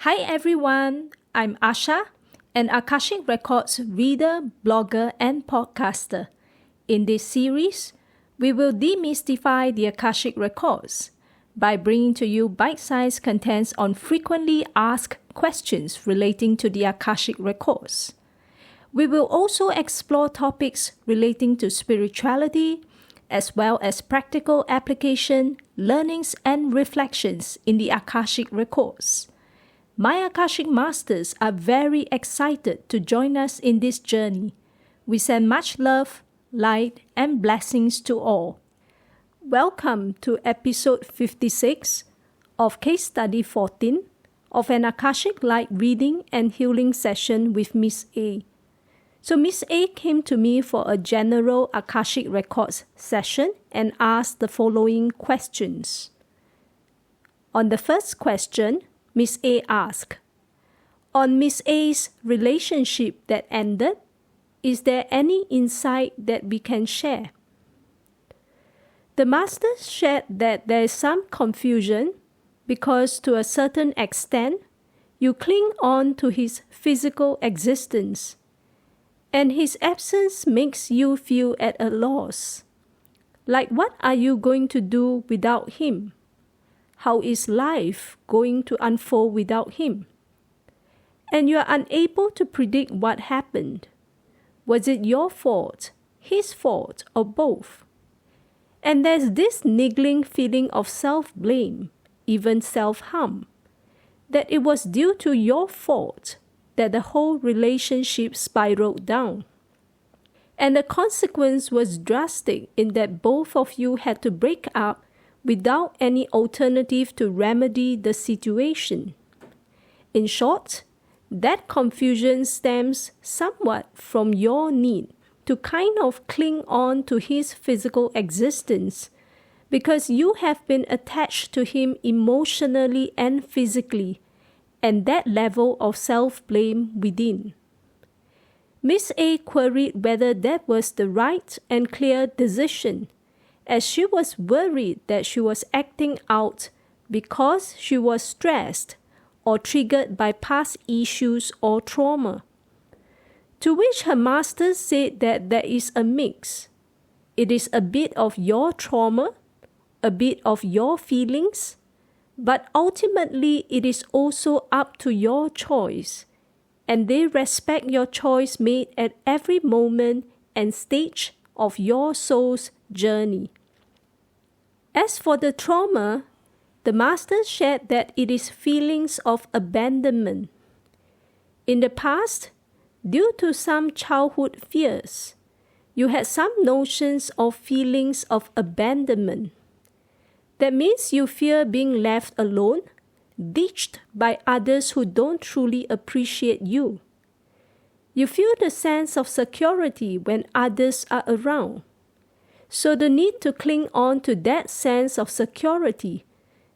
Hi everyone, I'm Asha, an Akashic Records reader, blogger, and podcaster. In this series, we will demystify the Akashic Records by bringing to you bite-sized contents on frequently asked questions relating to the Akashic Records. We will also explore topics relating to spirituality, as well as practical application, learnings, and reflections in the Akashic Records. My Akashic Masters are very excited to join us in this journey. We send much love, light, and blessings to all. Welcome to episode 56 of Case Study 14 of an Akashic Light reading and healing session with Miss A. So Miss A came to me for a general Akashic Records session and asked the following questions. On the first question, Miss A asked, on Miss A's relationship that ended, is there any insight that we can share? The Master shared that there is some confusion because to a certain extent, you cling on to his physical existence, and his absence makes you feel at a loss. Like, what are you going to do without him? How is life going to unfold without him? And you are unable to predict what happened. Was it your fault, his fault, or both? And there's this niggling feeling of self-blame, even self-harm, that it was due to your fault that the whole relationship spiraled down. And the consequence was drastic in that both of you had to break up without any alternative to remedy the situation. In short, that confusion stems somewhat from your need to kind of cling on to his physical existence because you have been attached to him emotionally and physically, and that level of self-blame within. Miss A queried whether that was the right and clear decision, as she was worried that she was acting out because she was stressed or triggered by past issues or trauma. To which her master said that there is a mix. It is a bit of your trauma, a bit of your feelings, but ultimately it is also up to your choice, and they respect your choice made at every moment and stage of your soul's journey. As for the trauma, the Master shared that it is feelings of abandonment. In the past, due to some childhood fears, you had some notions of feelings of abandonment. That means you fear being left alone, ditched by others who don't truly appreciate you. You feel the sense of security when others are around. So the need to cling on to that sense of security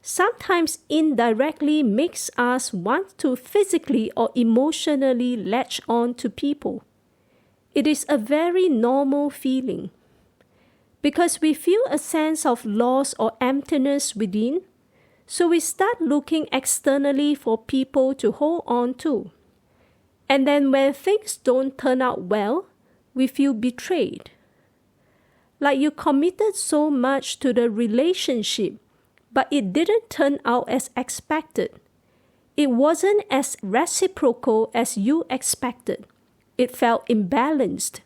sometimes indirectly makes us want to physically or emotionally latch on to people. It is a very normal feeling. Because we feel a sense of loss or emptiness within, so we start looking externally for people to hold on to. And then when things don't turn out well, we feel betrayed. Like you committed so much to the relationship, but it didn't turn out as expected. It wasn't as reciprocal as you expected. It felt imbalanced.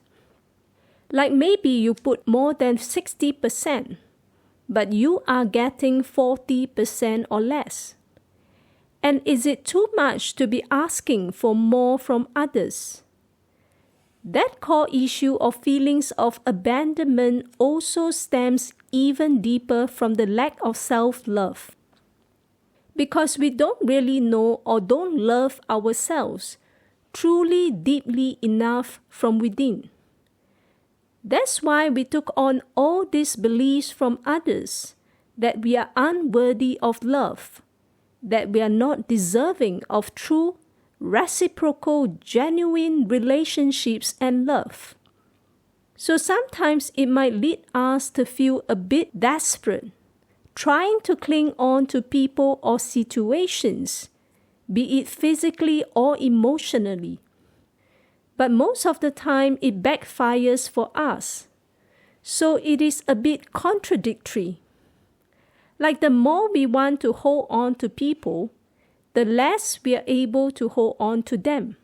Like maybe you put more than 60%, but you are getting 40% or less. And is it too much to be asking for more from others? That core issue of feelings of abandonment also stems even deeper from the lack of self-love. Because we don't really know or don't love ourselves truly deeply enough from within. That's why we took on all these beliefs from others, that we are unworthy of love, that we are not deserving of true reciprocal, genuine relationships and love. So sometimes it might lead us to feel a bit desperate, trying to cling on to people or situations be it physically or emotionally. But most of the time it backfires for us. So it is a bit contradictory. Like the more we want to hold on to people, the less we are able to hold on to them.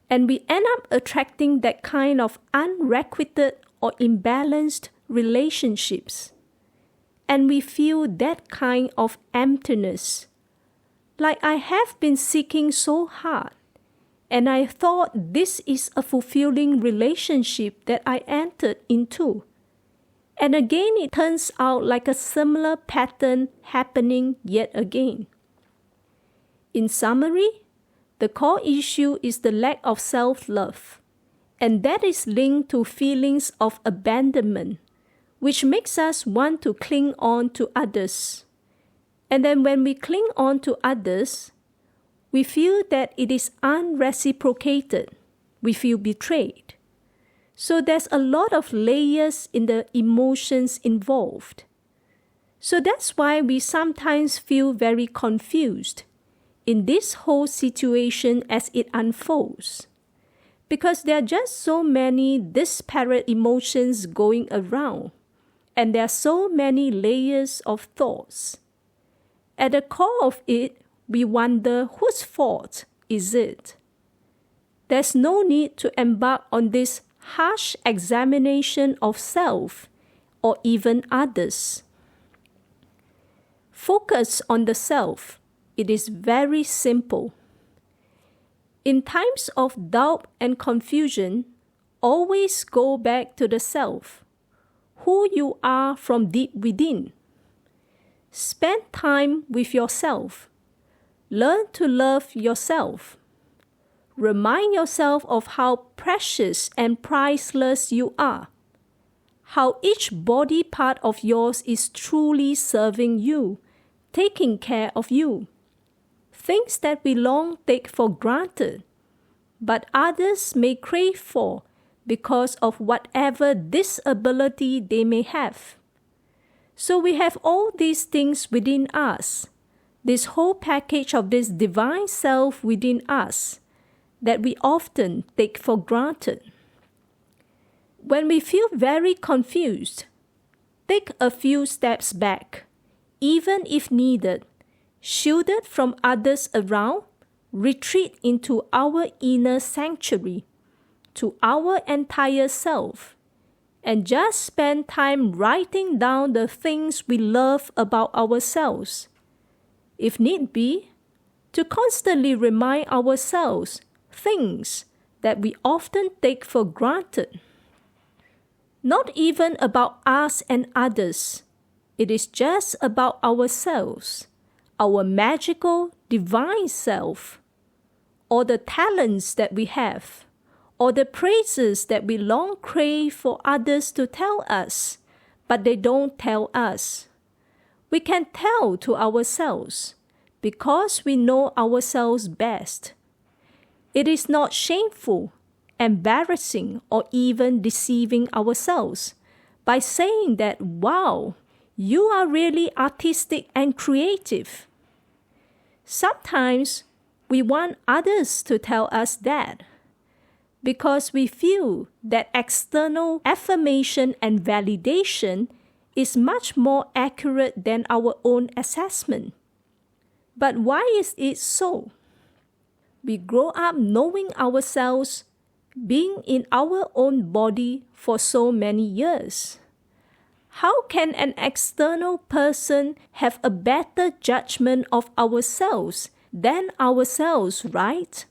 And we end up attracting that kind of unrequited or imbalanced relationships. And we feel that kind of emptiness. Like I have been seeking so hard, and I thought this is a fulfilling relationship that I entered into. And again, it turns out like a similar pattern happening yet again. In summary, the core issue is the lack of self-love, and that is linked to feelings of abandonment, which makes us want to cling on to others. And then when we cling on to others, we feel that it is unreciprocated. We feel betrayed. So there's a lot of layers in the emotions involved. So that's why we sometimes feel very confused in this whole situation as it unfolds. Because there are just so many disparate emotions going around, and there are so many layers of thoughts. At the core of it, we wonder whose fault is it? There's no need to embark on this harsh examination of self or even others. Focus on the self. It is very simple. In times of doubt and confusion, always go back to the self, who you are from deep within. Spend time with yourself. Learn to love yourself. Remind yourself of how precious and priceless you are, how each body part of yours is truly serving you, taking care of you. Things that we long take for granted, but others may crave for because of whatever disability they may have. So we have all these things within us, this whole package of this divine self within us that we often take for granted. When we feel very confused, take a few steps back, even if needed, shielded from others around, retreat into our inner sanctuary, to our entire self, and just spend time writing down the things we love about ourselves. If need be, to constantly remind ourselves things that we often take for granted. Not even about us and others. It is just about ourselves, our magical, divine self, or the talents that we have, or the praises that we long crave for others to tell us, but they don't tell us. We can tell to ourselves because we know ourselves best. It is not shameful, embarrassing, or even deceiving ourselves by saying that, wow, you are really artistic and creative. Sometimes we want others to tell us that because we feel that external affirmation and validation is much more accurate than our own assessment. But why is it so? We grow up knowing ourselves, being in our own body for so many years. How can an external person have a better judgment of ourselves than ourselves, right?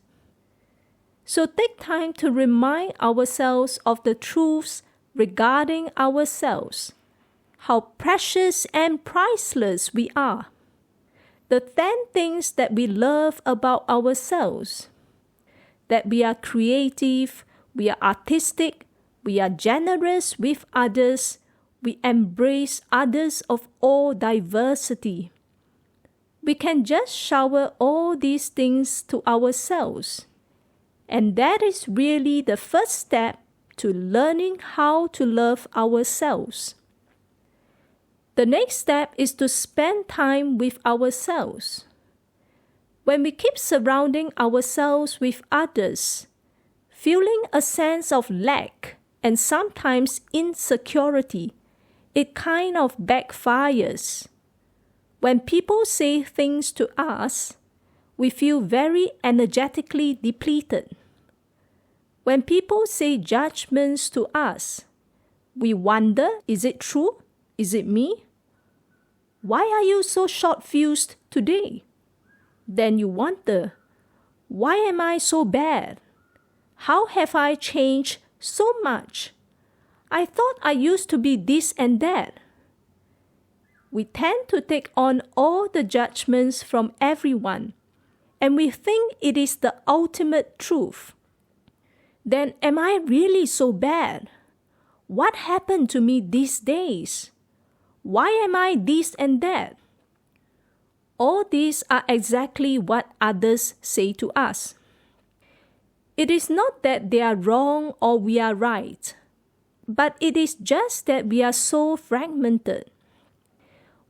So take time to remind ourselves of the truths regarding ourselves, how precious and priceless we are. The 10 things that we love about ourselves: that we are creative, we are artistic, we are generous with others, we embrace others of all diversity. We can just shower all these things to ourselves. And that is really the first step to learning how to love ourselves. The next step is to spend time with ourselves. When we keep surrounding ourselves with others, feeling a sense of lack and sometimes insecurity, it kind of backfires. When people say things to us, we feel very energetically depleted. When people say judgments to us, we wonder, is it true? Is it me? Why are you so short-fused today? Then you wonder, why am I so bad? How have I changed so much? I thought I used to be this and that. We tend to take on all the judgments from everyone, and we think it is the ultimate truth. Then am I really so bad? What happened to me these days? Why am I this and that? All these are exactly what others say to us. It is not that they are wrong or we are right, but it is just that we are so fragmented.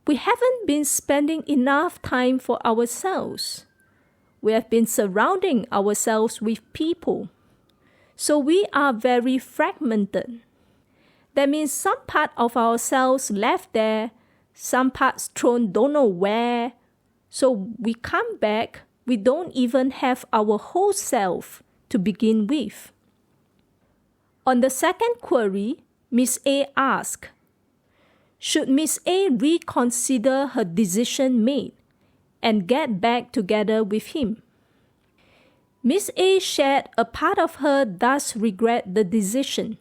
We haven't been spending enough time for ourselves. We have been surrounding ourselves with people. So we are very fragmented. That means some part of ourselves left there, some parts thrown don't know where. So we come back, we don't even have our whole self to begin with. On the second query, Miss A asked, should Miss A reconsider her decision made and get back together with him? Miss A shared a part of her does regret the decision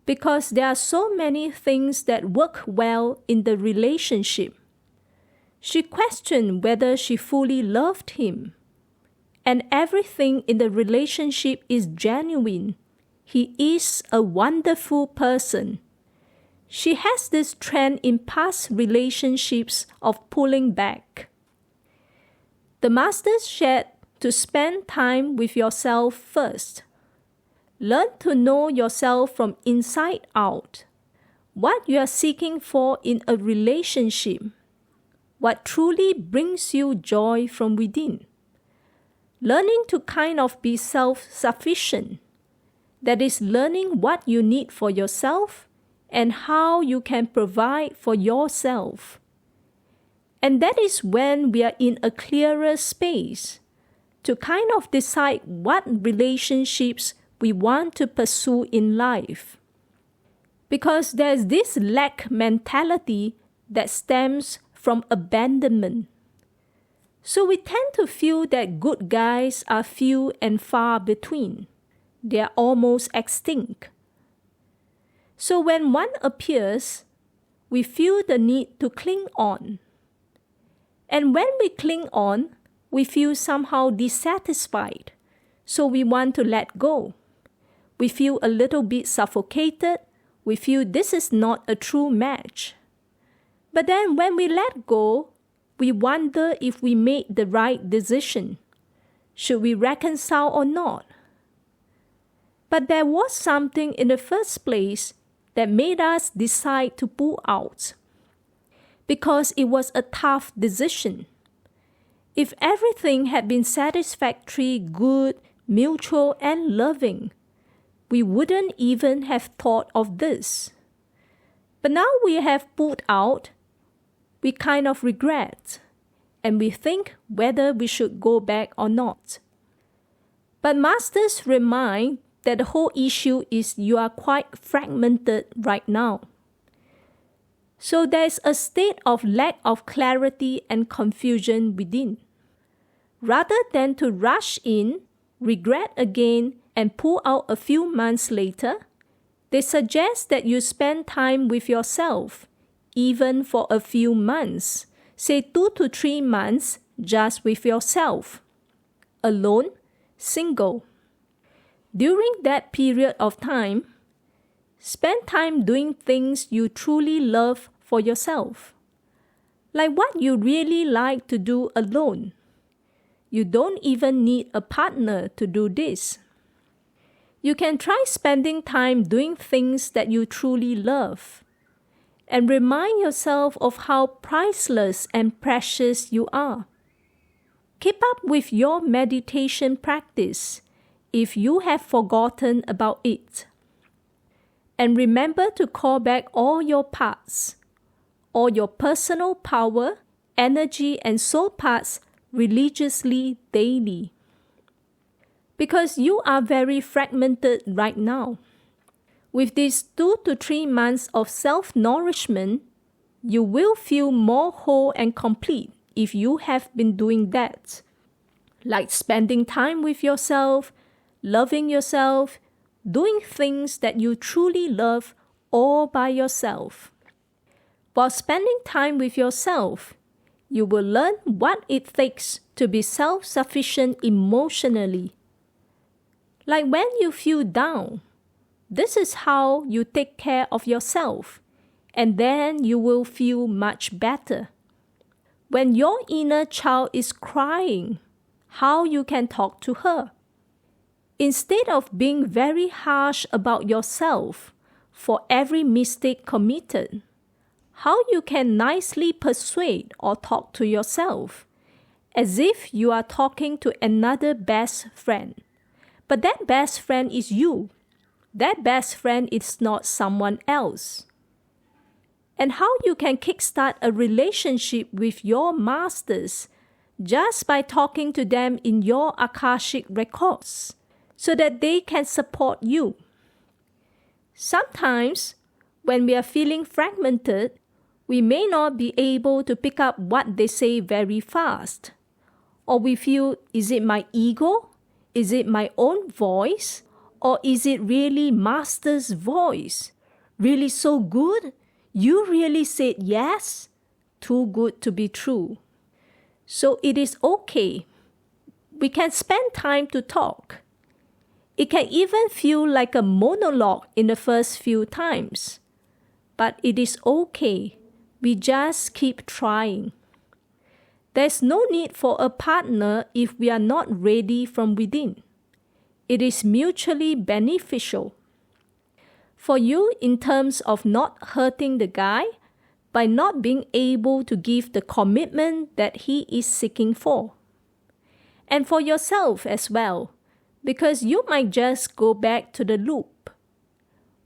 because there are so many things that work well in the relationship. She questioned whether she fully loved him, and everything in the relationship is genuine. He is a wonderful person. She has this trend in past relationships of pulling back. The masters shared to spend time with yourself first. Learn to know yourself from inside out. What you are seeking for in a relationship. What truly brings you joy from within. Learning to kind of be self-sufficient. That is learning what you need for yourself and how you can provide for yourself. And that is when we are in a clearer space to kind of decide what relationships we want to pursue in life. Because there's this lack mentality that stems from abandonment. So we tend to feel that good guys are few and far between. They are almost extinct. So when one appears, we feel the need to cling on. And when we cling on, we feel somehow dissatisfied, so we want to let go. We feel a little bit suffocated. We feel this is not a true match. But then when we let go, we wonder if we made the right decision. Should we reconcile or not? But there was something in the first place that made us decide to pull out, because it was a tough decision. If everything had been satisfactory, good, mutual, and loving, we wouldn't even have thought of this. But now we have pulled out, we kind of regret, and we think whether we should go back or not. But masters remind that the whole issue is you are quite fragmented right now. So there is a state of lack of clarity and confusion within. Rather than to rush in, regret again, and pull out a few months later, they suggest that you spend time with yourself, even for a few months, say 2 to 3 months just with yourself, alone, single. During that period of time, spend time doing things you truly love for yourself, like what you really like to do alone. You don't even need a partner to do this. You can try spending time doing things that you truly love, and remind yourself of how priceless and precious you are. Keep up with your meditation practice if you have forgotten about it. And remember to call back all your parts, all your personal power, energy, and soul parts religiously daily. Because you are very fragmented right now. With these 2 to 3 months of self-nourishment, you will feel more whole and complete if you have been doing that. Like spending time with yourself, loving yourself, doing things that you truly love all by yourself. While spending time with yourself, you will learn what it takes to be self-sufficient emotionally. Like when you feel down, this is how you take care of yourself, and then you will feel much better. When your inner child is crying, how you can talk to her. Instead of being very harsh about yourself for every mistake committed, how you can nicely persuade or talk to yourself as if you are talking to another best friend. But that best friend is you. That best friend is not someone else. And how you can kickstart a relationship with your masters just by talking to them in your Akashic records so that they can support you. Sometimes, when we are feeling fragmented, we may not be able to pick up what they say very fast. Or we feel, is it my ego? Is it my own voice? Or is it really Master's voice? Really so good? You really said yes? Too good to be true. So it is okay. We can spend time to talk. It can even feel like a monologue in the first few times. But it is okay. We just keep trying. There's no need for a partner if we are not ready from within. It is mutually beneficial. For you, in terms of not hurting the guy, by not being able to give the commitment that he is seeking for. And for yourself as well, because you might just go back to the loop.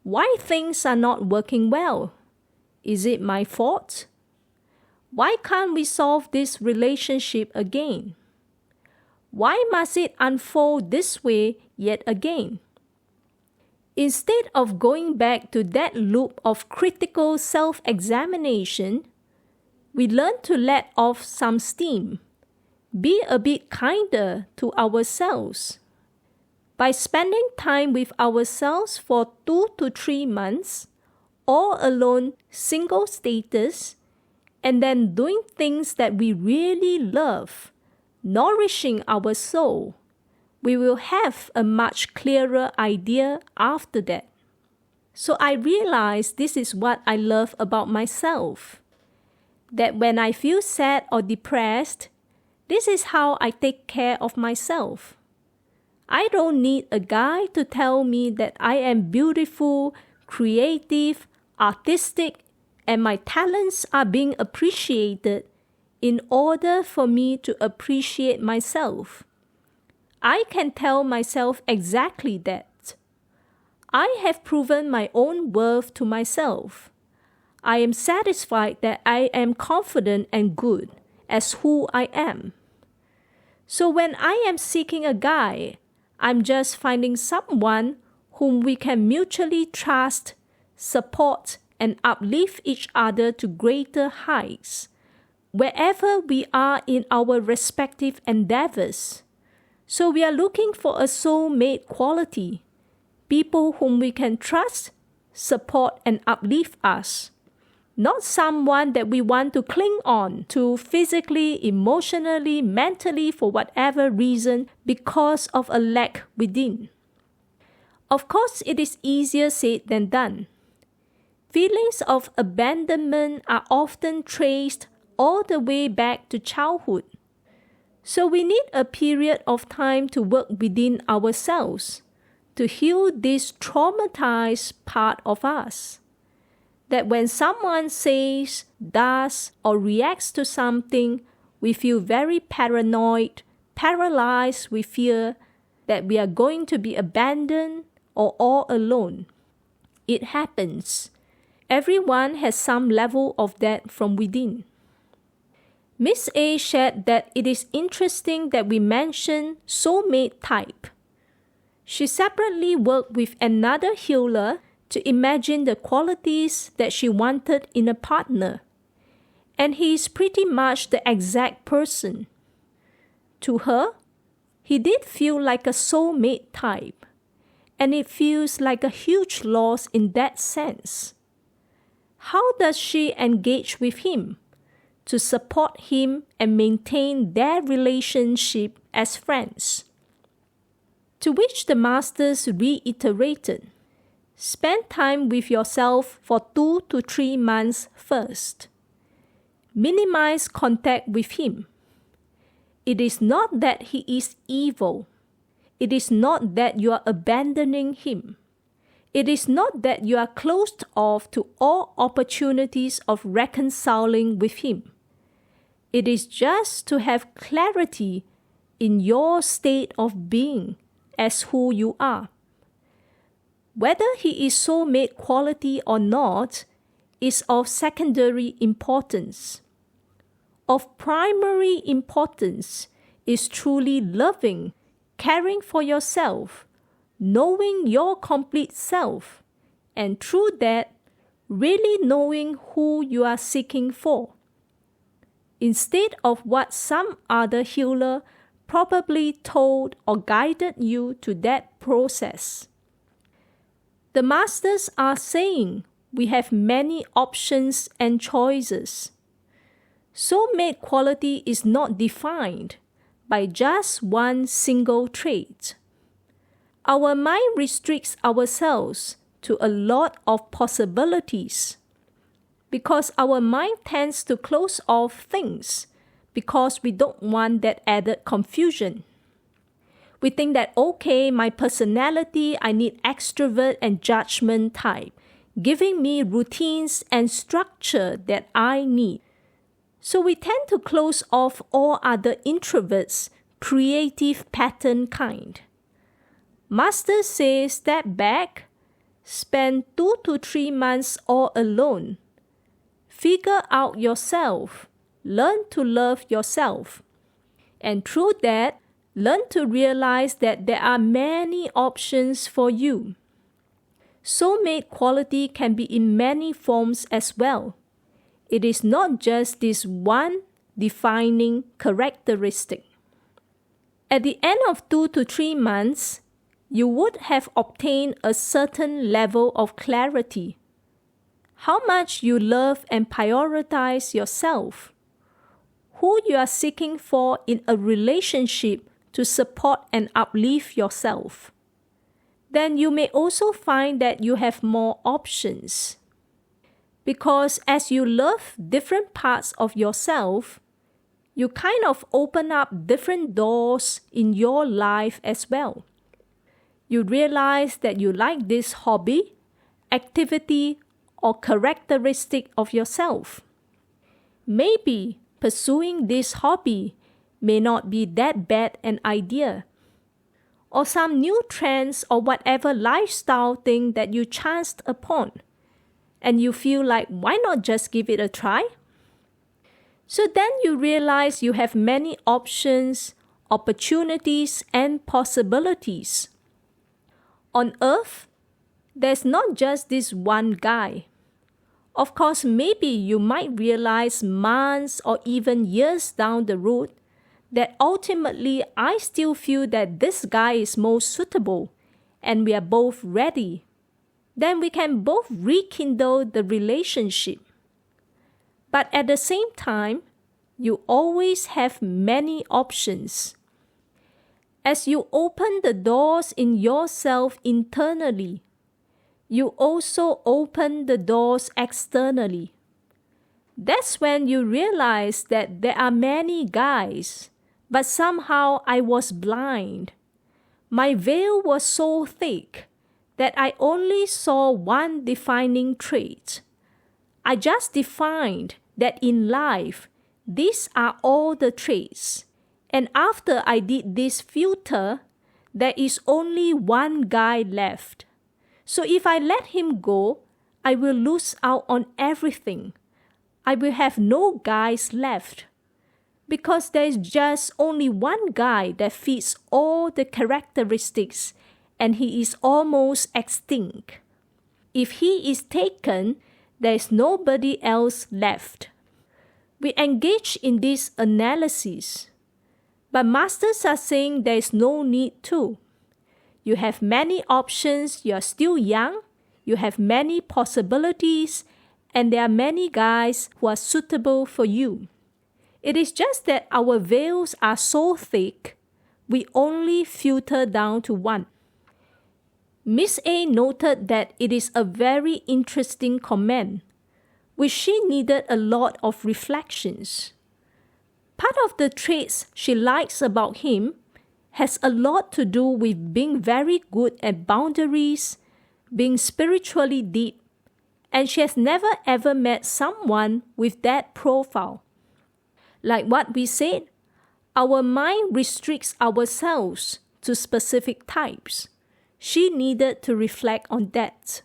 Why things are not working well? Is it my fault? Why can't we solve this relationship again? Why must it unfold this way yet again? Instead of going back to that loop of critical self-examination, we learn to let off some steam, be a bit kinder to ourselves. By spending time with ourselves for 2 to 3 months, all alone, single status, and then doing things that we really love, nourishing our soul, we will have a much clearer idea after that. So I realized this is what I love about myself. That when I feel sad or depressed, this is how I take care of myself. I don't need a guy to tell me that I am beautiful, creative, artistic, and my talents are being appreciated in order for me to appreciate myself. I can tell myself exactly that. I have proven my own worth to myself. I am satisfied that I am confident and good as who I am. So when I am seeking a guy, I'm just finding someone whom we can mutually trust, support, and uplift each other to greater heights, wherever we are in our respective endeavors. So we are looking for a soulmate quality, people whom we can trust, support, and uplift us. Not someone that we want to cling on to physically, emotionally, mentally, for whatever reason, because of a lack within. Of course, it is easier said than done. Feelings of abandonment are often traced all the way back to childhood. So we need a period of time to work within ourselves, to heal this traumatized part of us. That when someone says, does, or reacts to something, we feel very paranoid, paralyzed with fear that we are going to be abandoned or all alone. It happens. Everyone has some level of that from within. Miss A shared that it is interesting that we mention soulmate type. She separately worked with another healer to imagine the qualities that she wanted in a partner, and he is pretty much the exact person. To her, he did feel like a soulmate type, and it feels like a huge loss in that sense. How does she engage with him to support him and maintain their relationship as friends? To which the masters reiterated, spend time with yourself for 2 to 3 months first. Minimize contact with him. It is not that he is evil. It is not that you are abandoning him. It is not that you are closed off to all opportunities of reconciling with him. It is just to have clarity in your state of being as who you are. Whether he is soulmate quality or not is of secondary importance. Of primary importance is truly loving, caring for yourself, knowing your complete self, and through that, really knowing who you are seeking for. Instead of what some other healer probably told or guided you to that process. The masters are saying we have many options and choices. Soulmate quality is not defined by just one single trait. Our mind restricts ourselves to a lot of possibilities because our mind tends to close off things because we don't want that added confusion. We think that, okay, my personality, I need extrovert and judgment type, giving me routines and structure that I need. So we tend to close off all other introverts, creative pattern kind. Master says step back, spend 2 to 3 months all alone. Figure out yourself, learn to love yourself. And through that, learn to realize that there are many options for you. Soulmate quality can be in many forms as well. It is not just this one defining characteristic. At the end of 2 to 3 months, you would have obtained a certain level of clarity. How much you love and prioritize yourself. Who you are seeking for in a relationship to support and uplift yourself. Then you may also find that you have more options. Because as you love different parts of yourself, you kind of open up different doors in your life as well. You realize that you like this hobby, activity, or characteristic of yourself. Maybe pursuing this hobby may not be that bad an idea. Or some new trends or whatever lifestyle thing that you chanced upon. And you feel like, why not just give it a try? So then you realize you have many options, opportunities, and possibilities. On Earth, there's not just this one guy. Of course, maybe you might realize months or even years down the road that ultimately I still feel that this guy is most suitable and we are both ready. Then we can both rekindle the relationship. But at the same time, you always have many options. As you open the doors in yourself internally, you also open the doors externally. That's when you realize that there are many guys, but somehow I was blind. My veil was so thick that I only saw one defining trait. I just defined that in life, these are all the traits. And after I did this filter, there is only one guy left. So if I let him go, I will lose out on everything. I will have no guys left. Because there is just only one guy that fits all the characteristics, and he is almost extinct. If he is taken, there is nobody else left. We engage in this analysis, but masters are saying there is no need to. You have many options, you are still young, you have many possibilities, and there are many guys who are suitable for you. It is just that our veils are so thick, we only filter down to one. Miss A noted that it is a very interesting comment, which she needed a lot of reflections. Part of the traits she likes about him has a lot to do with being very good at boundaries, being spiritually deep, and she has never ever met someone with that profile. Like what we said, our mind restricts ourselves to specific types. She needed to reflect on that.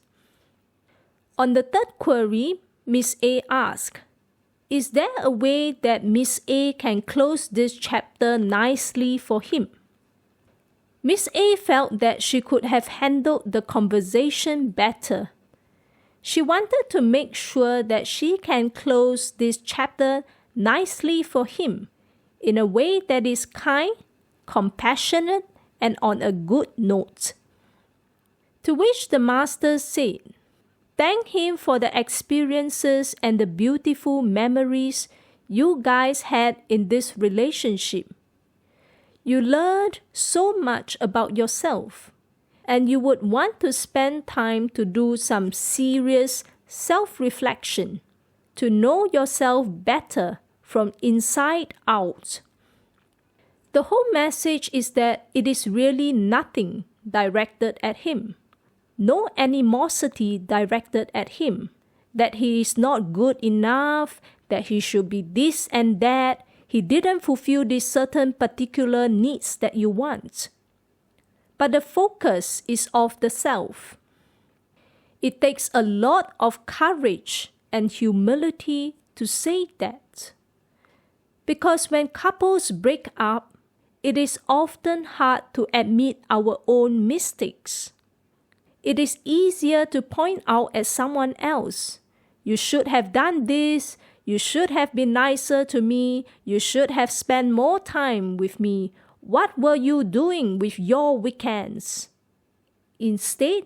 On the third query, Miss A asked, is there a way that Miss A can close this chapter nicely for him? Miss A felt that she could have handled the conversation better. She wanted to make sure that she can close this chapter nicely for him in a way that is kind, compassionate, and on a good note. To which the master said, thank him for the experiences and the beautiful memories you guys had in this relationship. You learned so much about yourself, and you would want to spend time to do some serious self-reflection, to know yourself better from inside out. The whole message is that it is really nothing directed at him. No animosity directed at him, that he is not good enough, that he should be this and that, he didn't fulfill these certain particular needs that you want. But the focus is of the self. It takes a lot of courage and humility to say that. Because when couples break up, it is often hard to admit our own mistakes. It is easier to point out at someone else. You should have done this. You should have been nicer to me. You should have spent more time with me. What were you doing with your weekends? Instead,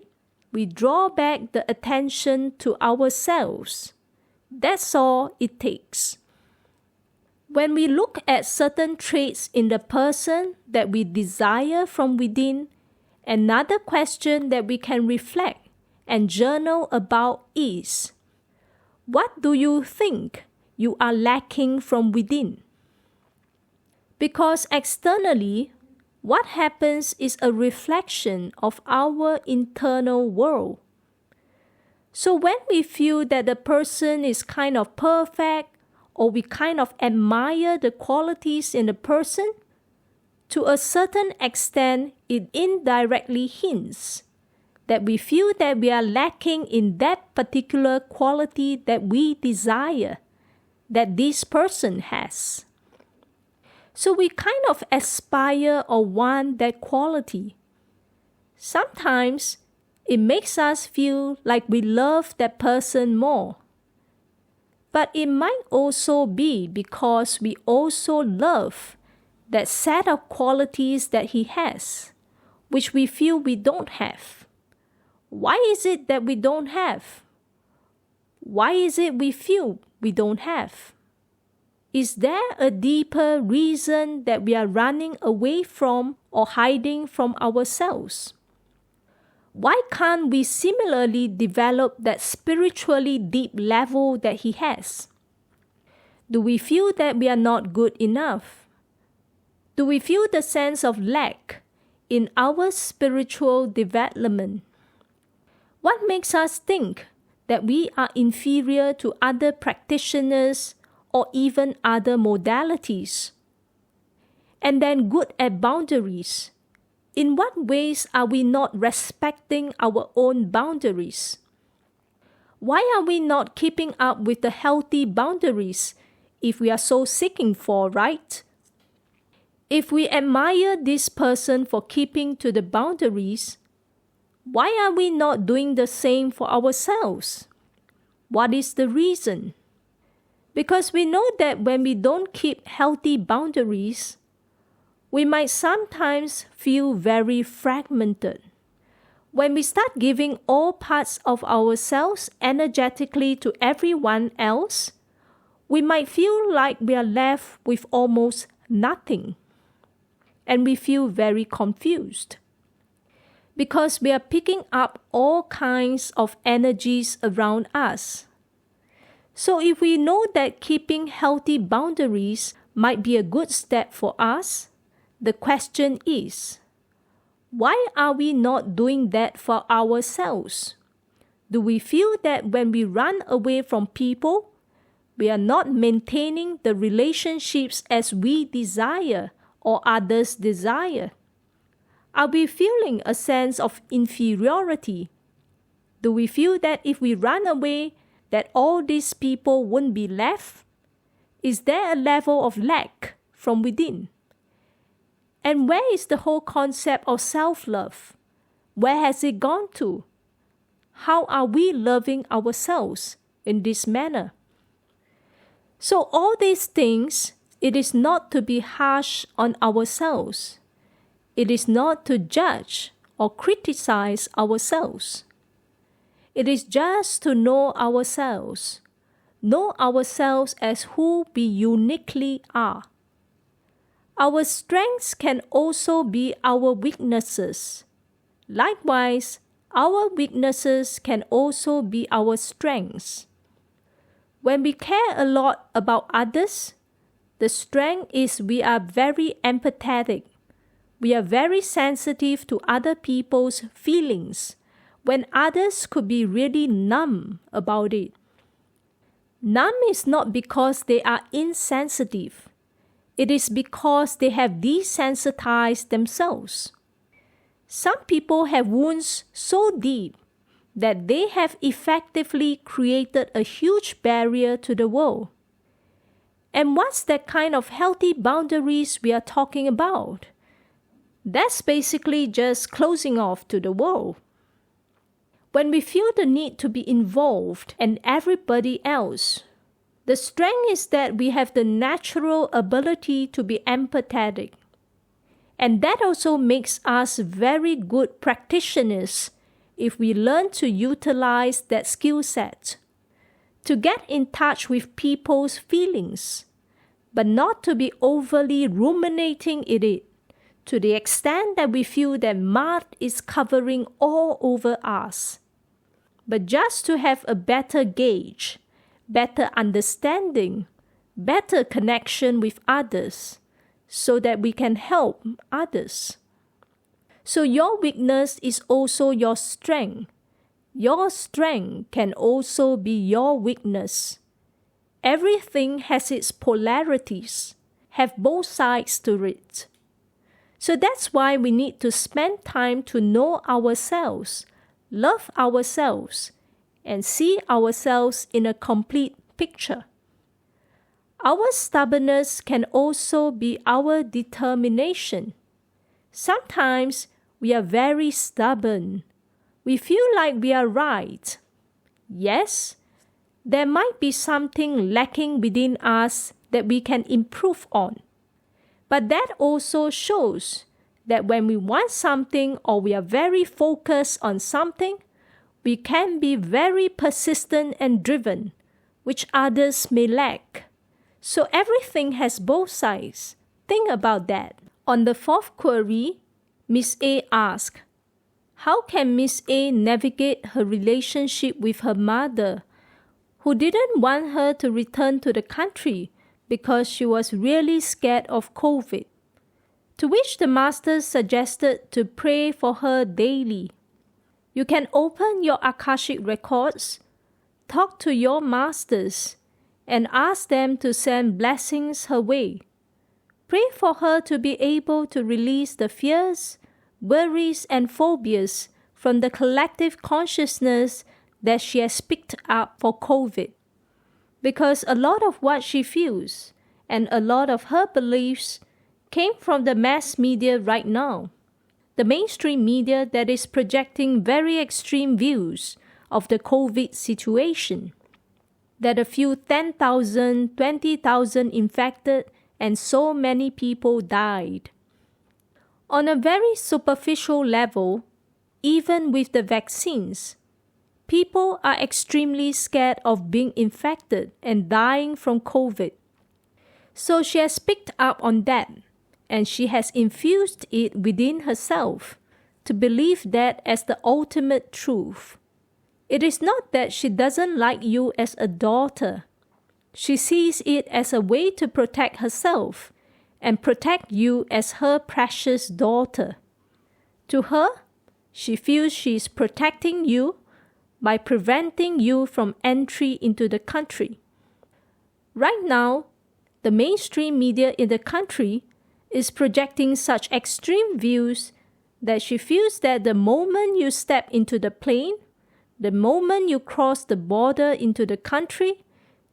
we draw back the attention to ourselves. That's all it takes. When we look at certain traits in the person that we desire from within, another question that we can reflect and journal about is, what do you think you are lacking from within? Because externally, what happens is a reflection of our internal world. So when we feel that the person is kind of perfect, or we kind of admire the qualities in the person, to a certain extent, it indirectly hints that we feel that we are lacking in that particular quality that we desire, that this person has. So we kind of aspire or want that quality. Sometimes it makes us feel like we love that person more. But it might also be because we also love that set of qualities that he has, which we feel we don't have. Why is it that we don't have? Why is it we feel we don't have? Is there a deeper reason that we are running away from or hiding from ourselves? Why can't we similarly develop that spiritually deep level that he has? Do we feel that we are not good enough? Do we feel the sense of lack in our spiritual development? What makes us think that we are inferior to other practitioners or even other modalities. And then good at boundaries. In what ways are we not respecting our own boundaries? Why are we not keeping up with the healthy boundaries if we are so seeking for, right? If we admire this person for keeping to the boundaries, why are we not doing the same for ourselves? What is the reason? Because we know that when we don't keep healthy boundaries, we might sometimes feel very fragmented. When we start giving all parts of ourselves energetically to everyone else, we might feel like we are left with almost nothing. And we feel very confused. Because we are picking up all kinds of energies around us. So if we know that keeping healthy boundaries might be a good step for us, the question is, why are we not doing that for ourselves? Do we feel that when we run away from people, we are not maintaining the relationships as we desire or others desire? Are we feeling a sense of inferiority? Do we feel that if we run away, that all these people won't be left? Is there a level of lack from within? And where is the whole concept of self-love? Where has it gone to? How are we loving ourselves in this manner? So all these things, it is not to be harsh on ourselves. It is not to judge or criticize ourselves. It is just to know ourselves as who we uniquely are. Our strengths can also be our weaknesses. Likewise, our weaknesses can also be our strengths. When we care a lot about others, the strength is we are very empathetic. We are very sensitive to other people's feelings when others could be really numb about it. Numb is not because they are insensitive. It is because they have desensitized themselves. Some people have wounds so deep that they have effectively created a huge barrier to the world. And what's that kind of healthy boundaries we are talking about? That's basically just closing off to the world. When we feel the need to be involved and everybody else, the strength is that we have the natural ability to be empathetic. And that also makes us very good practitioners if we learn to utilize that skill set. To get in touch with people's feelings, but not to be overly ruminating in it, to the extent that we feel that mud is covering all over us. But just to have a better gauge, better understanding, better connection with others, so that we can help others. So your weakness is also your strength. Your strength can also be your weakness. Everything has its polarities, have both sides to it. So that's why we need to spend time to know ourselves, love ourselves, and see ourselves in a complete picture. Our stubbornness can also be our determination. Sometimes we are very stubborn. We feel like we are right. Yes, there might be something lacking within us that we can improve on. But that also shows that when we want something or we are very focused on something, we can be very persistent and driven, which others may lack. So everything has both sides. Think about that. On the fourth query, Miss A asked, how can Miss A navigate her relationship with her mother, who didn't want her to return to the country because she was really scared of COVID? To which the master suggested to pray for her daily. You can open your Akashic records, talk to your masters, and ask them to send blessings her way. Pray for her to be able to release the fears, worries, and phobias from the collective consciousness that she has picked up for COVID. Because a lot of what she feels and a lot of her beliefs came from the mass media right now, the mainstream media that is projecting very extreme views of the COVID situation, that a few 10,000, 20,000 infected and so many people died. On a very superficial level, even with the vaccines, people are extremely scared of being infected and dying from COVID. So she has picked up on that, and she has infused it within herself to believe that as the ultimate truth. It is not that she doesn't like you as a daughter. She sees it as a way to protect herself and protect you as her precious daughter. To her, she feels she is protecting you by preventing you from entry into the country. Right now, the mainstream media in the country is projecting such extreme views that she feels that the moment you step into the plane, the moment you cross the border into the country,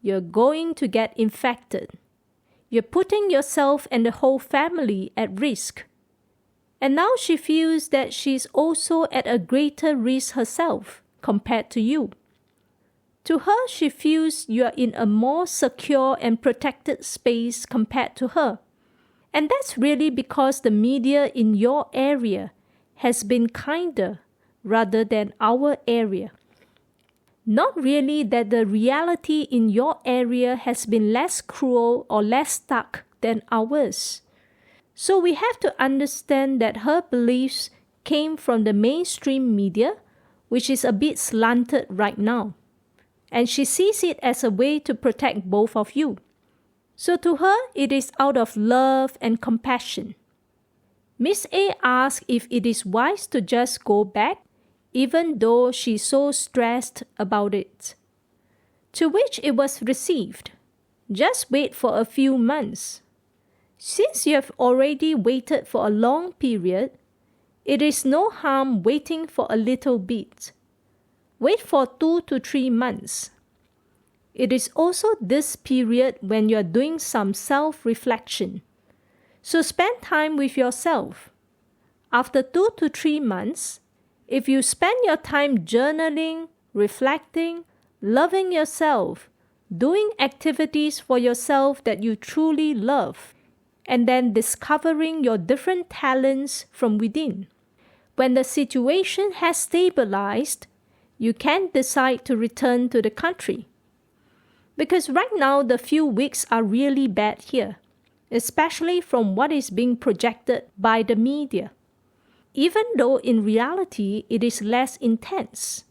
you're going to get infected. You're putting yourself and the whole family at risk. And now she feels that she's also at a greater risk herself compared to you. To her, she feels you are in a more secure and protected space compared to her. And that's really because the media in your area has been kinder rather than our area. Not really that the reality in your area has been less cruel or less stark than ours. So we have to understand that her beliefs came from the mainstream media, which is a bit slanted right now. And she sees it as a way to protect both of you. So to her, it is out of love and compassion. Miss A asks if it is wise to just go back, even though she's so stressed about it. To which it was received, just wait for a few months. Since you have already waited for a long period, it is no harm waiting for a little bit. Wait for 2 to 3 months. It is also this period when you are doing some self-reflection. So spend time with yourself. After 2 to 3 months, if you spend your time journaling, reflecting, loving yourself, doing activities for yourself that you truly love, and then discovering your different talents from within, when the situation has stabilized, you can decide to return to the country. Because right now the few weeks are really bad here, especially from what is being projected by the media. Even though in reality it is less intense,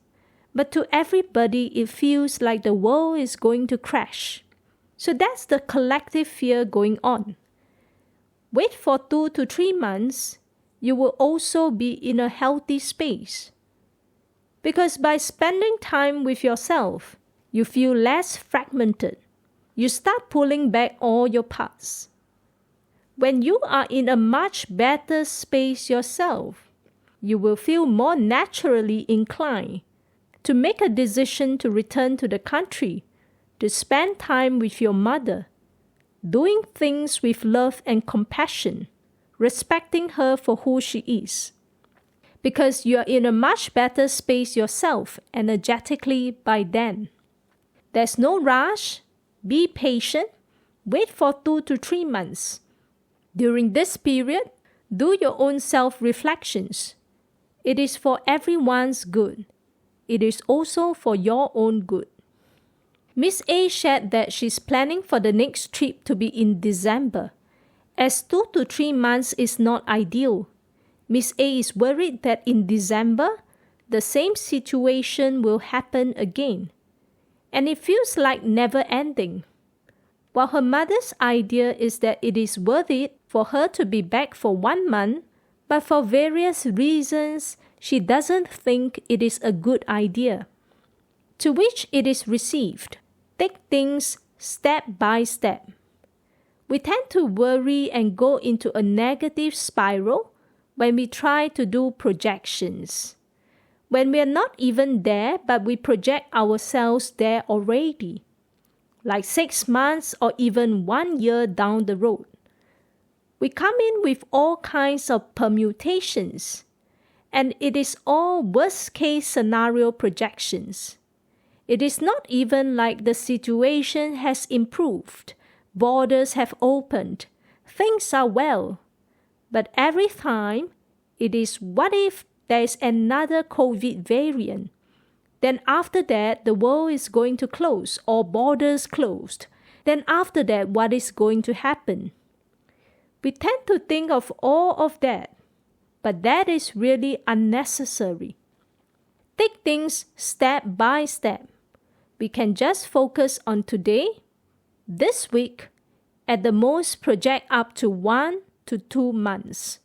but to everybody it feels like the world is going to crash. So that's the collective fear going on. Wait for 2 to 3 months, you will also be in a healthy space. Because by spending time with yourself, you feel less fragmented. You start pulling back all your parts. When you are in a much better space yourself, you will feel more naturally inclined to make a decision to return to the country, to spend time with your mother, doing things with love and compassion, respecting her for who she is. Because you are in a much better space yourself energetically by then. There's no rush. Be patient. Wait for 2 to 3 months. During this period, do your own self-reflections. It is for everyone's good. It is also for your own good. Miss A shared that she's planning for the next trip to be in December, as 2 to 3 months is not ideal. Miss A is worried that in December, the same situation will happen again. And it feels like never ending. While her mother's idea is that it is worth it for her to be back for 1 month, but for various reasons, she doesn't think it is a good idea. To which it is received, take things step by step. We tend to worry and go into a negative spiral when we try to do projections. When we are not even there, but we project ourselves there already, like 6 months or even 1 year down the road. We come in with all kinds of permutations, and it is all worst-case scenario projections. It is not even like the situation has improved, borders have opened, things are well. But every time, it is what if there is another COVID variant? Then after that, the world is going to close or borders closed. Then after that, what is going to happen? We tend to think of all of that, but that is really unnecessary. Take things step by step. We can just focus on today, this week, at the most project up to 1 to 2 months.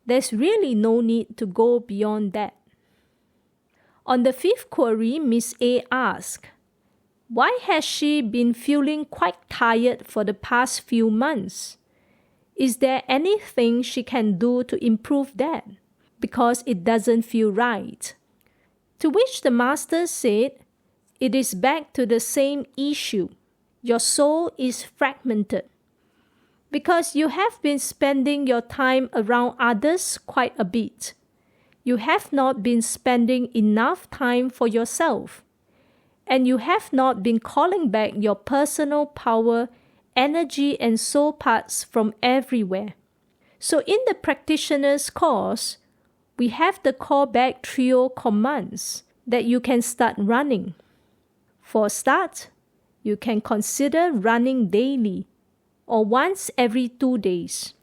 There's really no need to go beyond that. On the 5th query, Miss A asked, why has she been feeling quite tired for the past few months? Is there anything she can do to improve that? Because it doesn't feel right. To which the master said, it is back to the same issue. Your soul is fragmented. Because you have been spending your time around others quite a bit. You have not been spending enough time for yourself. And you have not been calling back your personal power, energy and soul parts from everywhere. So in the practitioner's course, we have the callback trio commands that you can start running. For a start, you can consider running daily or once every 2 days.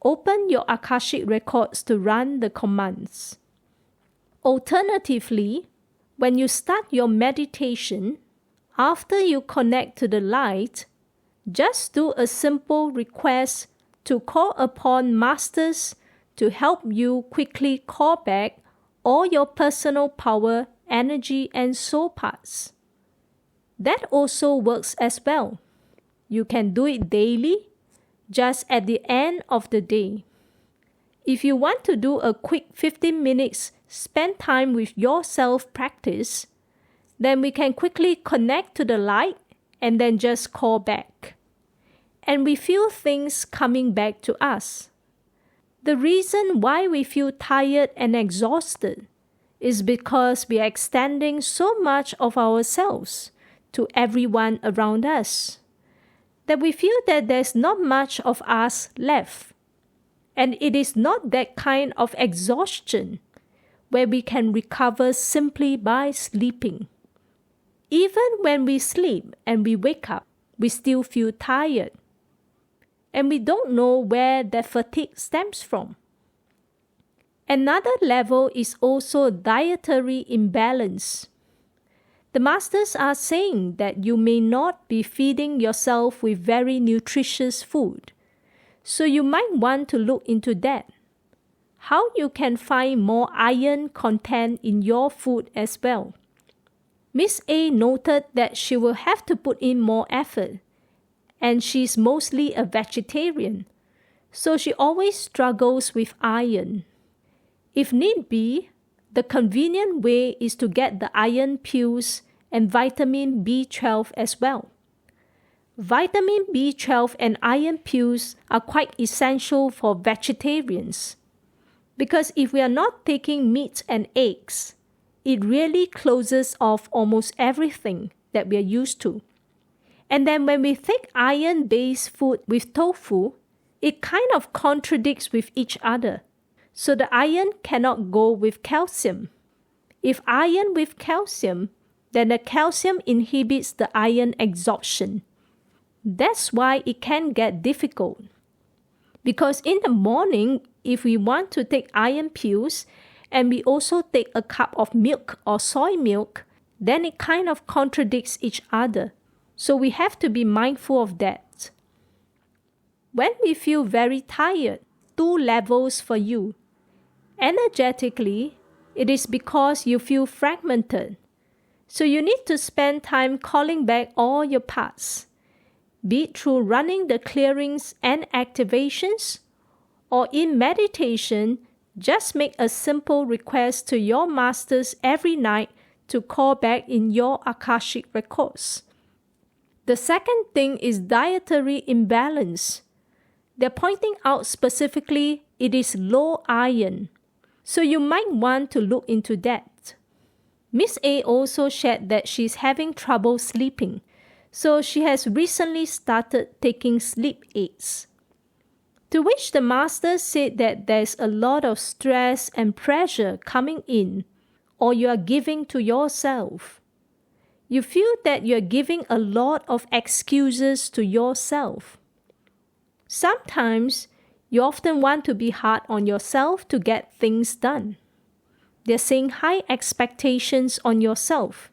Open your Akashic records to run the commands. Alternatively, when you start your meditation, after you connect to the light, just do a simple request to call upon masters to help you quickly call back all your personal power, energy, and soul parts. That also works as well. You can do it daily, just at the end of the day. If you want to do a quick 15 minutes spend time with yourself practice, then we can quickly connect to the light and then just call back. And we feel things coming back to us. The reason why we feel tired and exhausted is because we are extending so much of ourselves to everyone around us, that we feel that there's not much of us left. And it is not that kind of exhaustion where we can recover simply by sleeping. Even when we sleep and we wake up, we still feel tired. And we don't know where that fatigue stems from. Another level is also dietary imbalance. The masters are saying that you may not be feeding yourself with very nutritious food. So you might want to look into that. How you can find more iron content in your food as well. Miss A noted that she will have to put in more effort, and she's mostly a vegetarian, so she always struggles with iron. If need be, the convenient way is to get the iron pills and vitamin B12 as well. Vitamin B12 and iron pills are quite essential for vegetarians, because if we are not taking meat and eggs, it really closes off almost everything that we are used to. And then when we take iron-based food with tofu, it kind of contradicts with each other. So the iron cannot go with calcium. If iron with calcium, then the calcium inhibits the iron absorption. That's why it can get difficult. Because in the morning, if we want to take iron pills, and we also take a cup of milk or soy milk, then it kind of contradicts each other. So we have to be mindful of that. When we feel very tired, 2 levels for you. Energetically, it is because you feel fragmented. So you need to spend time calling back all your parts. be it through running the clearings and activations, or in meditation, just make a simple request to your masters every night to call back in your Akashic records. The second thing is dietary imbalance. They're pointing out specifically it is low iron, so you might want to look into that. Miss A also shared that she's having trouble sleeping, so she has recently started taking sleep aids. To which the master said that there's a lot of stress and pressure coming in, or you are giving to yourself. You feel that you're giving a lot of excuses to yourself. Sometimes you often want to be hard on yourself to get things done. They're saying high expectations on yourself.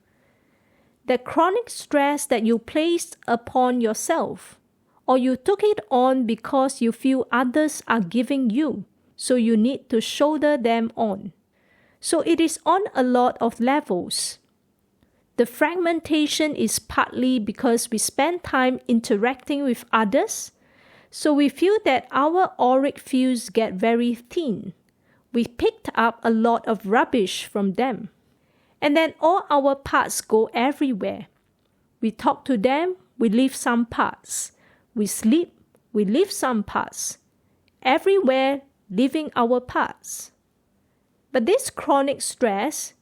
The chronic stress that you placed upon yourself, or you took it on because you feel others are giving you, so you need to shoulder them on. So it is on a lot of levels. The fragmentation is partly because we spend time interacting with others, so we feel that our auric fields get very thin. We picked up a lot of rubbish from them. And then all our parts go everywhere. We talk to them, we leave some parts. We sleep, we leave some parts. Everywhere, leaving our parts. But this chronic stress,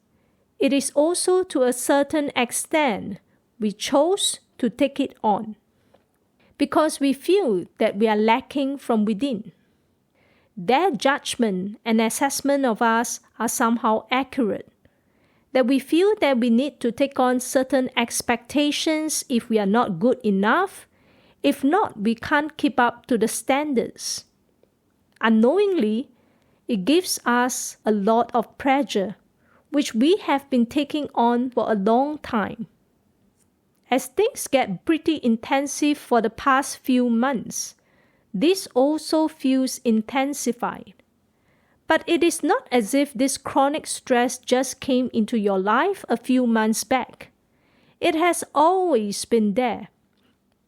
it is also to a certain extent we chose to take it on, because we feel that we are lacking from within. Their judgment and assessment of us are somehow accurate, that we feel that we need to take on certain expectations if we are not good enough. If not, we can't keep up to the standards. Unknowingly, it gives us a lot of pressure, which we have been taking on for a long time. As things get pretty intensive for the past few months, this also feels intensified. But it is not as if this chronic stress just came into your life a few months back. It has always been there.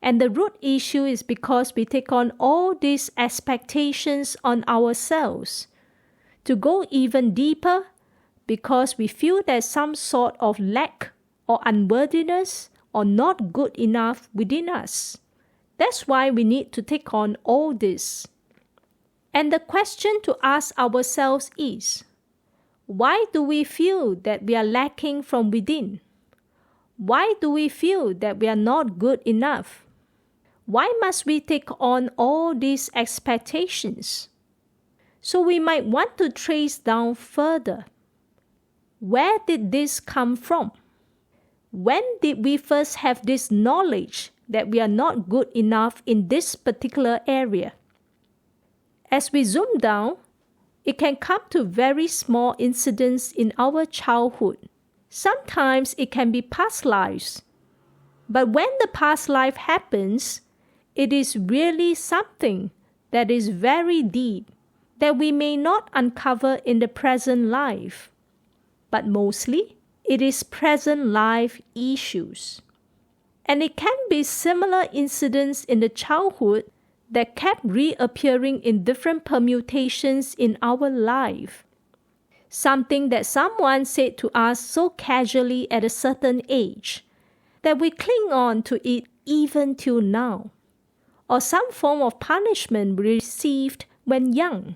And the root issue is because we take on all these expectations on ourselves. To go even deeper, because we feel there's some sort of lack or unworthiness or not good enough within us. That's why we need to take on all this. And the question to ask ourselves is, why do we feel that we are lacking from within? Why do we feel that we are not good enough? Why must we take on all these expectations? So we might want to trace down further. Where did this come from? When did we first have this knowledge that we are not good enough in this particular area? As we zoom down, it can come to very small incidents in our childhood. Sometimes it can be past lives. But when the past life happens, it is really something that is very deep that we may not uncover in the present life. But mostly, it is present life issues. And it can be similar incidents in the childhood that kept reappearing in different permutations in our life. Something that someone said to us so casually at a certain age that we cling on to it even till now. Or some form of punishment we received when young,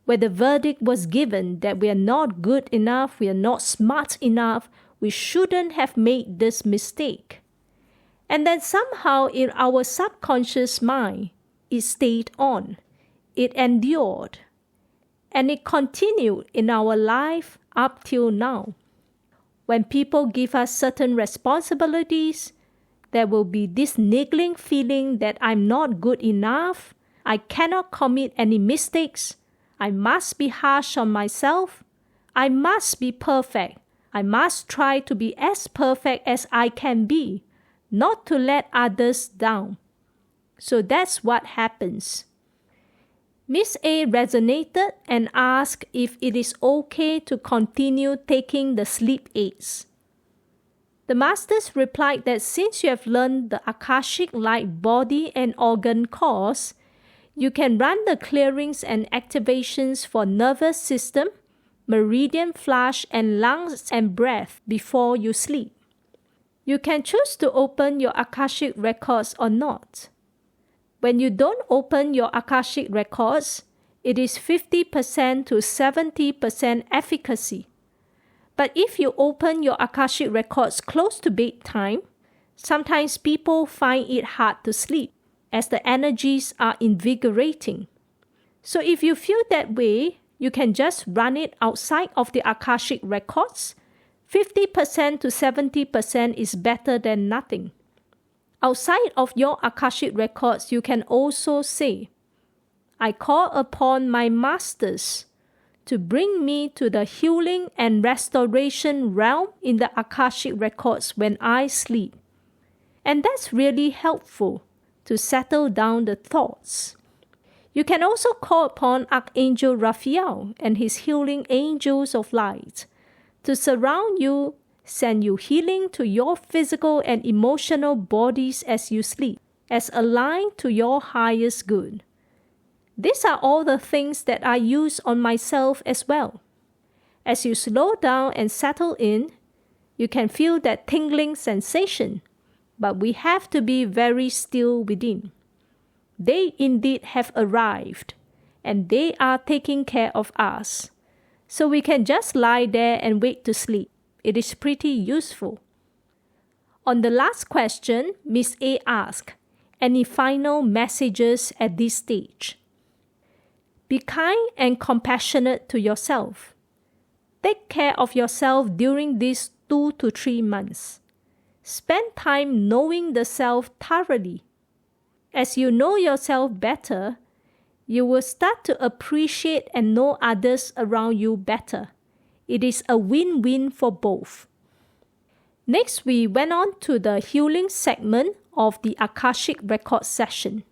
where the verdict was given that we are not good enough, we are not smart enough, we shouldn't have made this mistake. And then somehow in our subconscious mind, it stayed on, it endured, and it continued in our life up till now. When people give us certain responsibilities, there will be this niggling feeling that I'm not good enough, I cannot commit any mistakes, I must be harsh on myself, I must be perfect, I must try to be as perfect as I can be, not to let others down. So that's what happens. Miss A resonated and asked if it is okay to continue taking the sleep aids. The masters replied that since you have learned the Akashic Light body and organ course, you can run the clearings and activations for nervous system, meridian flush, and lungs and breath before you sleep. You can choose to open your Akashic records or not. When you don't open your Akashic records, it is 50% to 70% efficacy. But if you open your Akashic records close to bedtime, sometimes people find it hard to sleep as the energies are invigorating. So if you feel that way, you can just run it outside of the Akashic records. 50% to 70% is better than nothing. Outside of your Akashic records, you can also say, I call upon my masters to bring me to the healing and restoration realm in the Akashic records when I sleep. And that's really helpful to settle down the thoughts. You can also call upon Archangel Raphael and his healing angels of light to surround you, send you healing to your physical and emotional bodies as you sleep, as aligned to your highest good. These are all the things that I use on myself as well. As you slow down and settle in, you can feel that tingling sensation, but we have to be very still within. They indeed have arrived, and they are taking care of us. So we can just lie there and wait to sleep. It is pretty useful. On the last question, Miss A asked, any final messages at this stage? Be kind and compassionate to yourself. Take care of yourself during these 2 to 3 months. Spend time knowing the self thoroughly. As you know yourself better, you will start to appreciate and know others around you better. It is a win-win for both. Next, we went on to the healing segment of the Akashic Record session.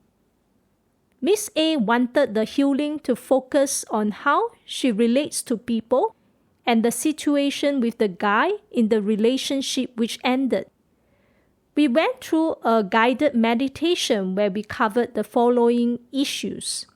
Miss A wanted the healing to focus on how she relates to people and the situation with the guy in the relationship which ended. We went through a guided meditation where we covered the following issues.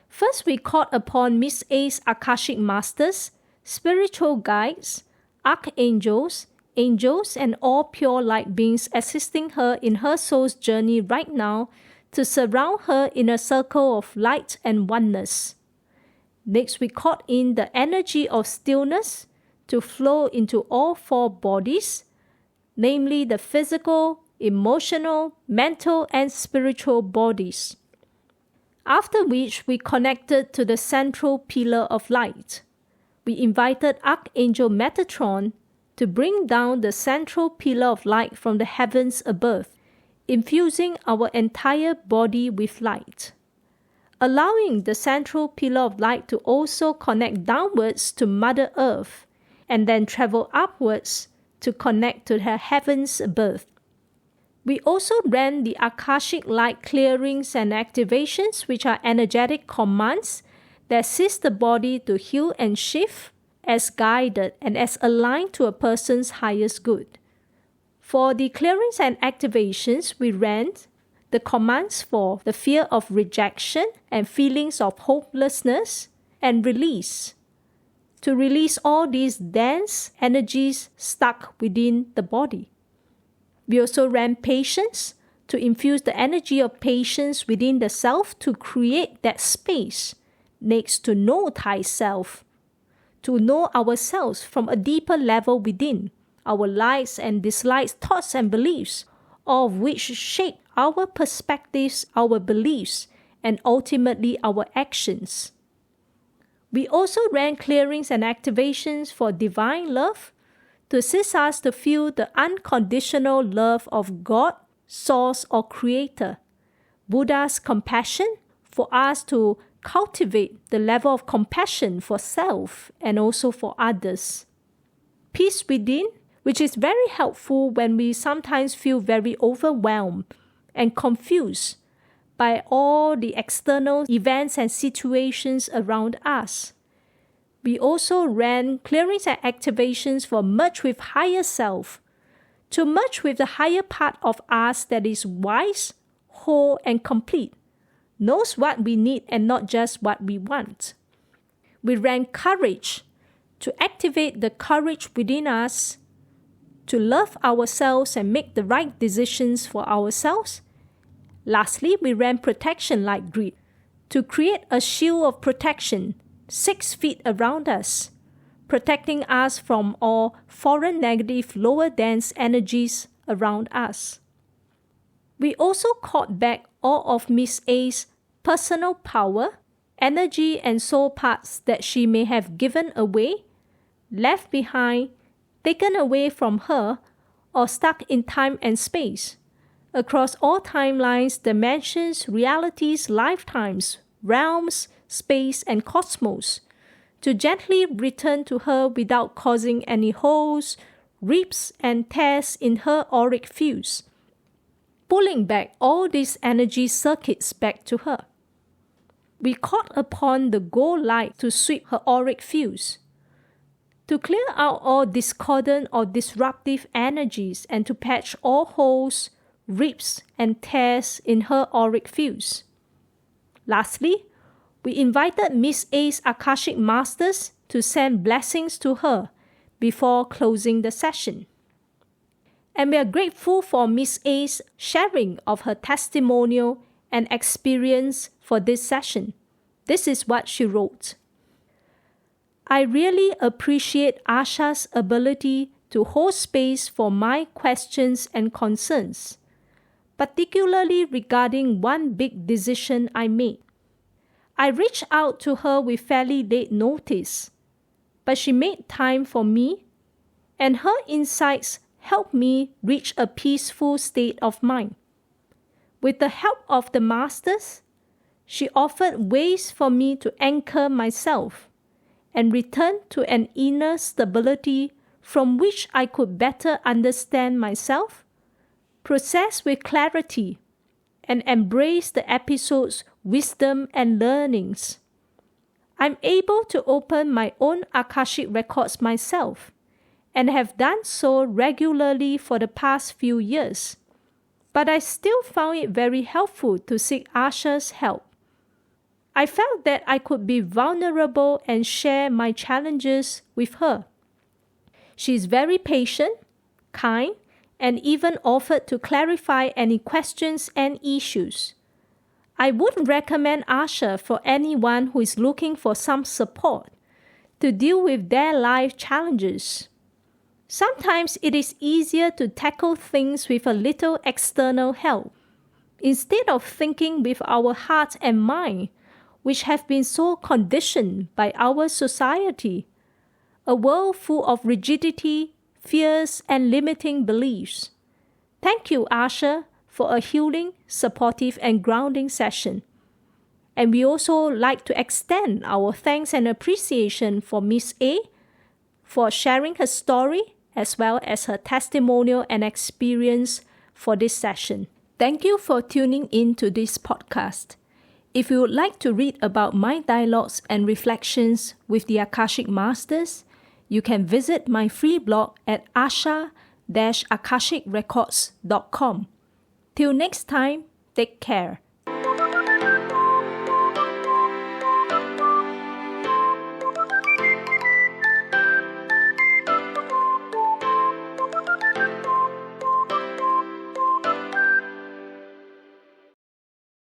First, we called upon Miss A's Akashic Masters, spiritual guides, archangels, angels, and all pure light beings assisting her in her soul's journey right now to surround her in a circle of light and oneness. Next, we called in the energy of stillness to flow into all 4 bodies, namely the physical, emotional, mental, and spiritual bodies. After which, we connected to the central pillar of light. We invited Archangel Metatron to bring down the central pillar of light from the heavens above, infusing our entire body with light, allowing the central pillar of light to also connect downwards to Mother Earth and then travel upwards to connect to her heavens above. We also ran the Akashic Light clearings and activations, which are energetic commands that assist the body to heal and shift as guided and as aligned to a person's highest good. For the clearings and activations, we ran the commands for the fear of rejection and feelings of hopelessness and release, to release all these dense energies stuck within the body. We also ran patience to infuse the energy of patience within the self to create that space next to know thyself, to know ourselves from a deeper level within, our likes and dislikes, thoughts and beliefs, all of which shape our perspectives, our beliefs, and ultimately our actions. We also ran clearings and activations for divine love to assist us to feel the unconditional love of God, Source or Creator, Buddha's compassion for us to cultivate the level of compassion for self and also for others. Peace within, which is very helpful when we sometimes feel very overwhelmed and confused by all the external events and situations around us. We also ran clearings and activations for merge with higher self to merge with the higher part of us that is wise, whole, and complete, knows what we need and not just what we want. We ran courage to activate the courage within us to love ourselves and make the right decisions for ourselves. Lastly, we ran protection like grid to create a shield of protection 6 feet around us, protecting us from all foreign negative lower dense energies around us. We also caught back all of Miss A's personal power, energy, and soul parts that she may have given away, left behind, taken away from her, or stuck in time and space, across all timelines, dimensions, realities, lifetimes, realms, space, and cosmos, to gently return to her without causing any holes, rips, and tears in her auric fields, pulling back all these energy circuits back to her. We called upon the gold light to sweep her auric fields, to clear out all discordant or disruptive energies and to patch all holes, rips, and tears in her auric fields. Lastly, we invited Miss A's Akashic Masters to send blessings to her before closing the session. And we are grateful for Miss A's sharing of her testimonial and experience for this session. This is what she wrote. I really appreciate Asha's ability to hold space for my questions and concerns, particularly regarding one big decision I made. I reached out to her with fairly late notice, but she made time for me, and her insights helped me reach a peaceful state of mind. With the help of the Masters, she offered ways for me to anchor myself and return to an inner stability from which I could better understand myself, process with clarity, and embrace the episode's wisdom and learnings. I'm able to open my own Akashic records myself and have done so regularly for the past few years, but I still found it very helpful to seek Asha's help. I felt that I could be vulnerable and share my challenges with her. She is very patient, kind, and even offered to clarify any questions and issues. I would recommend Asha for anyone who is looking for some support to deal with their life challenges. Sometimes it is easier to tackle things with a little external help, instead of thinking with our heart and mind, which have been so conditioned by our society, a world full of rigidity, fears, and limiting beliefs. Thank you, Asha, for a healing, supportive, and grounding session. And we also like to extend our thanks and appreciation for Miss A for sharing her story as well as her testimonial and experience for this session. Thank you for tuning in to this podcast. If you would like to read about my dialogues and reflections with the Akashic Masters, you can visit my free blog at asha-akashicrecords.com. Till next time, take care.